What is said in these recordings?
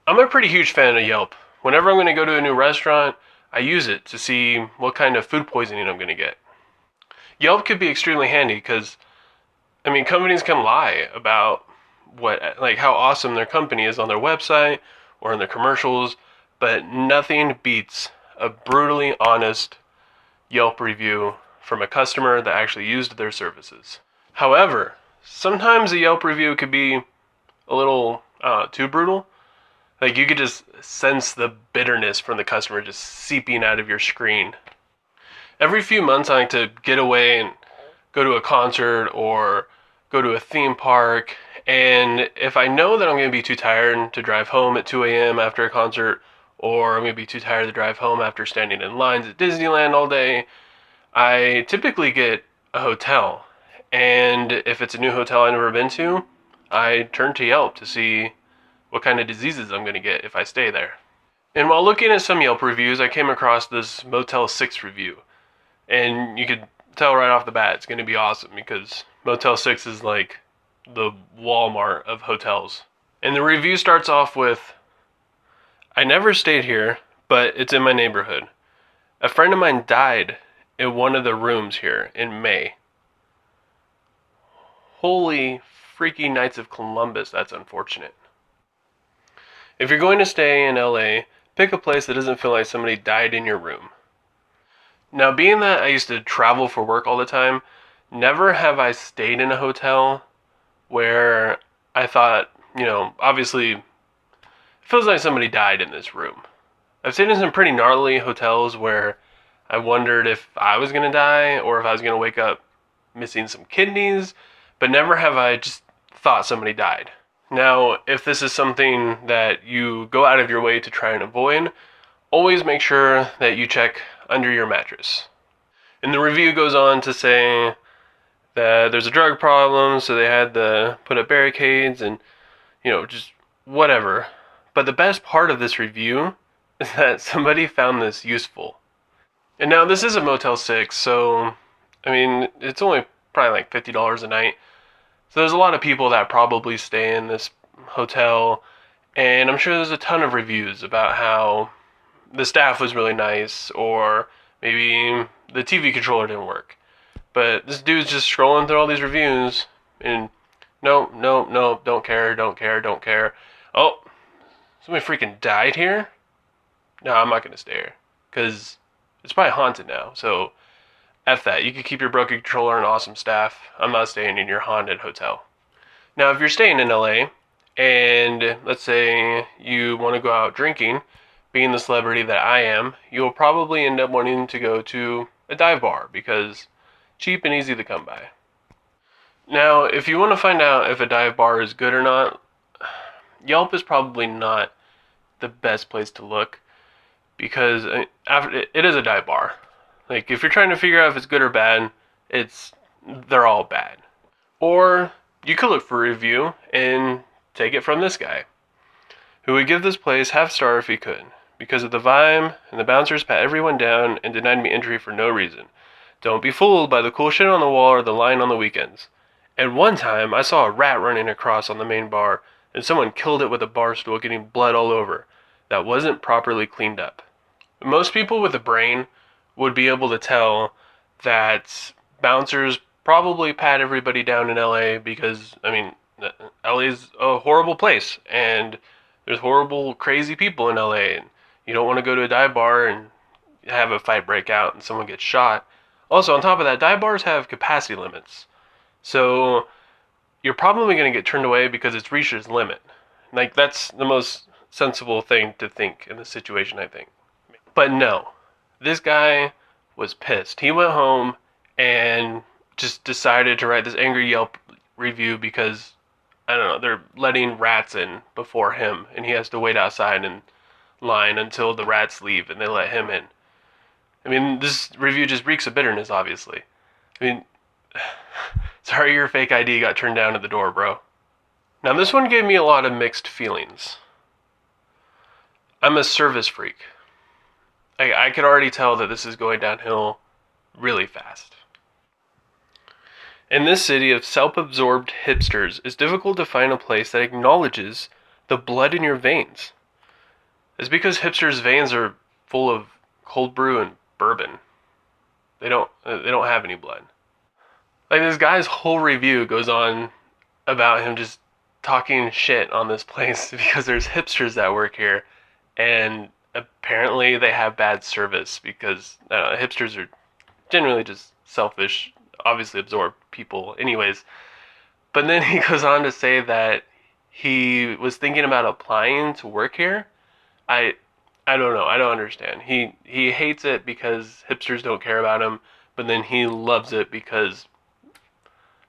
I'm a pretty huge fan of Yelp. Whenever I'm going to go to a new restaurant, I use it to see what kind of food poisoning I'm going to get. Yelp could be extremely handy because, companies can lie about how awesome their company is on their website or in their commercials, but nothing beats a brutally honest Yelp review from a customer that actually used their services. However, sometimes a Yelp review could be a little too brutal. Like, you could just sense the bitterness from the customer just seeping out of your screen. Every few months, I like to get away and go to a concert or go to a theme park. And if I know that I'm going to be too tired to drive home at 2 a.m. after a concert, or I'm going to be too tired to drive home after standing in lines at Disneyland all day, I typically get a hotel. And if it's a new hotel I've never been to, I turn to Yelp to see what kind of diseases I'm going to get if I stay there. And while looking at some Yelp reviews, I came across this Motel 6 review. And you could tell right off the bat it's going to be awesome because Motel 6 is like the Walmart of hotels. And the review starts off with, "I never stayed here, but it's in my neighborhood. A friend of mine died in one of the rooms here in May." Holy freaky Knights of Columbus, that's unfortunate. If you're going to stay in LA, pick a place that doesn't feel like somebody died in your room. Now, being that I used to travel for work all the time, never have I stayed in a hotel where I thought, obviously, it feels like somebody died in this room. I've stayed in some pretty gnarly hotels where I wondered if I was going to die or if I was going to wake up missing some kidneys, but never have I just thought somebody died. Now, if this is something that you go out of your way to try and avoid, always make sure that you check under your mattress. And the review goes on to say that there's a drug problem, so they had to put up barricades and, just whatever. But the best part of this review is that somebody found this useful. And now this is a Motel 6, so, it's only probably like $50 a night. So there's a lot of people that probably stay in this hotel, and I'm sure there's a ton of reviews about how the staff was really nice, or maybe the TV controller didn't work. But this dude's just scrolling through all these reviews, and no, don't care. Oh, somebody freaking died here? No, I'm not going to stay here, because it's probably haunted now, so F that. You could keep your broken controller and awesome staff. I'm not staying in your haunted hotel. Now, if you're staying in LA, and let's say you want to go out drinking, being the celebrity that I am, you'll probably end up wanting to go to a dive bar because cheap and easy to come by. Now, if you want to find out if a dive bar is good or not, Yelp is probably not the best place to look because it is a dive bar. Like, if you're trying to figure out if it's good or bad, they're all bad. Or you could look for a review and take it from this guy, who would give this place half star if he could, because of the vibe, and the bouncers pat everyone down and denied me entry for no reason. Don't be fooled by the cool shit on the wall or the line on the weekends. And one time, I saw a rat running across on the main bar, and someone killed it with a bar stool, getting blood all over. That wasn't properly cleaned up. Most people with a brain would be able to tell that bouncers probably pat everybody down in LA because, LA is a horrible place, and there's horrible, crazy people in LA, and you don't want to go to a dive bar and have a fight break out and someone gets shot. Also, on top of that, dive bars have capacity limits. So you're probably going to get turned away because it's reached its limit. Like, that's the most sensible thing to think in this situation, I think. But no. This guy was pissed. He went home and just decided to write this angry Yelp review because, I don't know, they're letting rats in before him, and he has to wait outside in line until the rats leave and they let him in. This review just reeks of bitterness, obviously. Sorry your fake ID got turned down at the door, bro. Now, this one gave me a lot of mixed feelings. I'm a service freak. I could already tell that this is going downhill really fast. In this city of self-absorbed hipsters, it's difficult to find a place that acknowledges the blood in your veins. It's because hipsters' veins are full of cold brew and bourbon. They don't have any blood. Like, this guy's whole review goes on about him just talking shit on this place because there's hipsters that work here, and apparently they have bad service because hipsters are generally just selfish, obviously absorb people anyways. But then he goes on to say that he was thinking about applying to work here. I I don't know. I don't understand. He hates it because hipsters don't care about him, but then he loves it because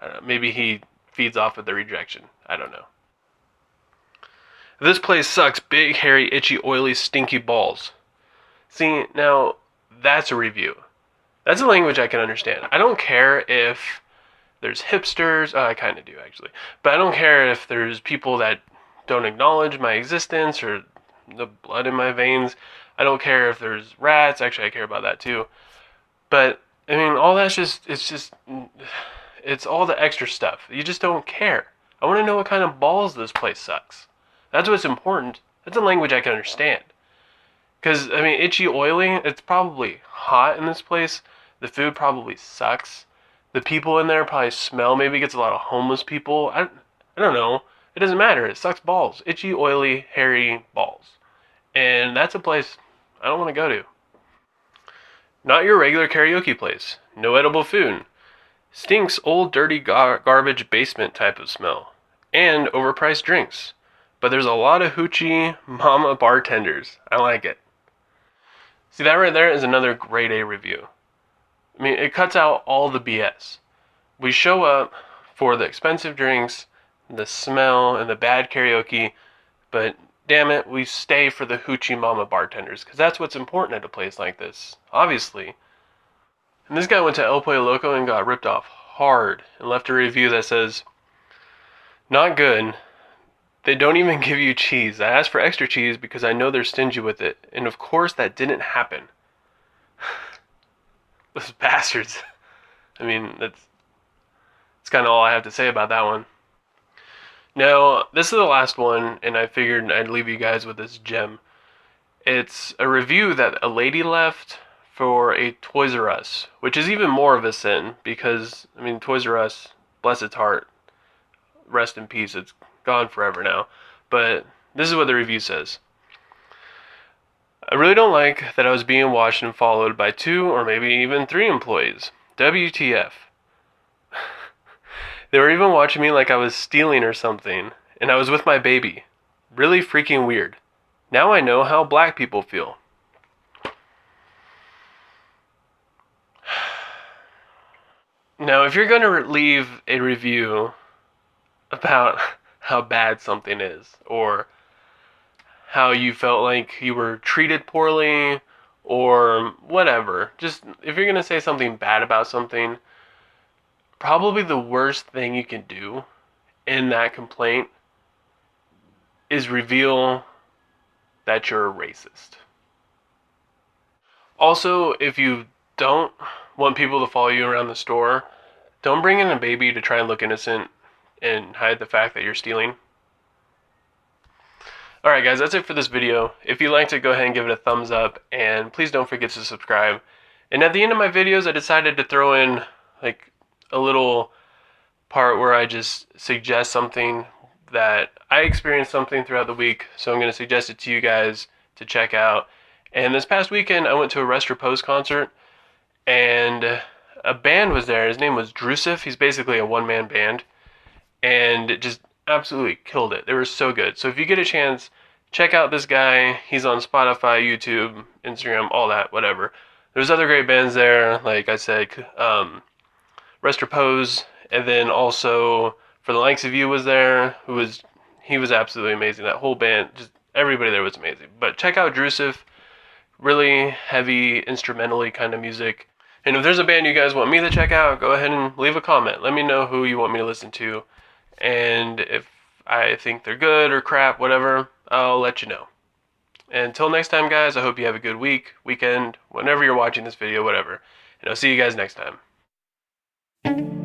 I don't know, maybe he feeds off of the rejection. I don't know. This place sucks. Big, hairy, itchy, oily, stinky balls. See, now that's a review. That's a language I can understand. I don't care if there's hipsters. I kind of do, actually. But I don't care if there's people that don't acknowledge my existence or the blood in my veins. I don't care if there's rats. Actually, I care about that too. But, I mean, all that's it's all the extra stuff. You just don't care. I want to know what kind of balls this place sucks. That's what's important. That's a language I can understand. Because, I mean, itchy, oily, it's probably hot in this place. The food probably sucks. The people in there probably smell. Maybe it gets a lot of homeless people. I don't know. It doesn't matter. It sucks balls. Itchy, oily, hairy balls. And that's a place I don't want to go to. Not your regular karaoke place. No edible food. Stinks old dirty garbage basement type of smell. And overpriced drinks. But there's a lot of hoochie mama bartenders. I like it. See, that right there is another grade A review. I mean, it cuts out all the BS. We show up for the expensive drinks, the smell, and the bad karaoke, but damn it, we stay for the hoochie mama bartenders, because that's what's important at a place like this, obviously. And this guy went to El Pollo Loco and got ripped off hard, and left a review that says, "Not good. They don't even give you cheese. I asked for extra cheese because I know they're stingy with it, and of course that didn't happen." Those bastards. I mean, that's kind of all I have to say about that one. Now, this is the last one, and I figured I'd leave you guys with this gem. It's a review that a lady left for a Toys R Us, which is even more of a sin because, I mean, Toys R Us, bless its heart, rest in peace, it's gone forever now. But this is what the review says. "I really don't like that I was being watched and followed by 2 or maybe even 3 employees. WTF. They were even watching me like I was stealing or something, and I was with my baby. Really freaking weird. Now I know how black people feel." Now, if you're going to leave a review about how bad something is, or how you felt like you were treated poorly, or whatever, just if you're going to say something bad about something, probably the worst thing you can do in that complaint is reveal that you're a racist. Also, if you don't want people to follow you around the store, don't bring in a baby to try and look innocent and hide the fact that you're stealing. Alright guys, that's it for this video. If you liked it, go ahead and give it a thumbs up, and please don't forget to subscribe. And at the end of my videos, I decided to throw in like a little part where I just suggest something that I experienced something throughout the week, so I'm going to suggest it to you guys to check out. And this past weekend, I went to a Rest Repose concert, and a band was there. His name was Drusif. He's basically a one-man band, and it just absolutely killed it. They were so good. So if you get a chance, check out this guy. He's on Spotify, YouTube, Instagram, all that, whatever. There's other great bands there, like I said, Rest Repose, and then also For the Likes of You was there, he was absolutely amazing. That whole band, just everybody there was amazing. But check out Drusif, really heavy, instrumentally kind of music. And if there's a band you guys want me to check out, go ahead and leave a comment. Let me know who you want me to listen to. And if I think they're good or crap, whatever, I'll let you know. Until next time, guys, I hope you have a good week, weekend, whenever you're watching this video, whatever. And I'll see you guys next time.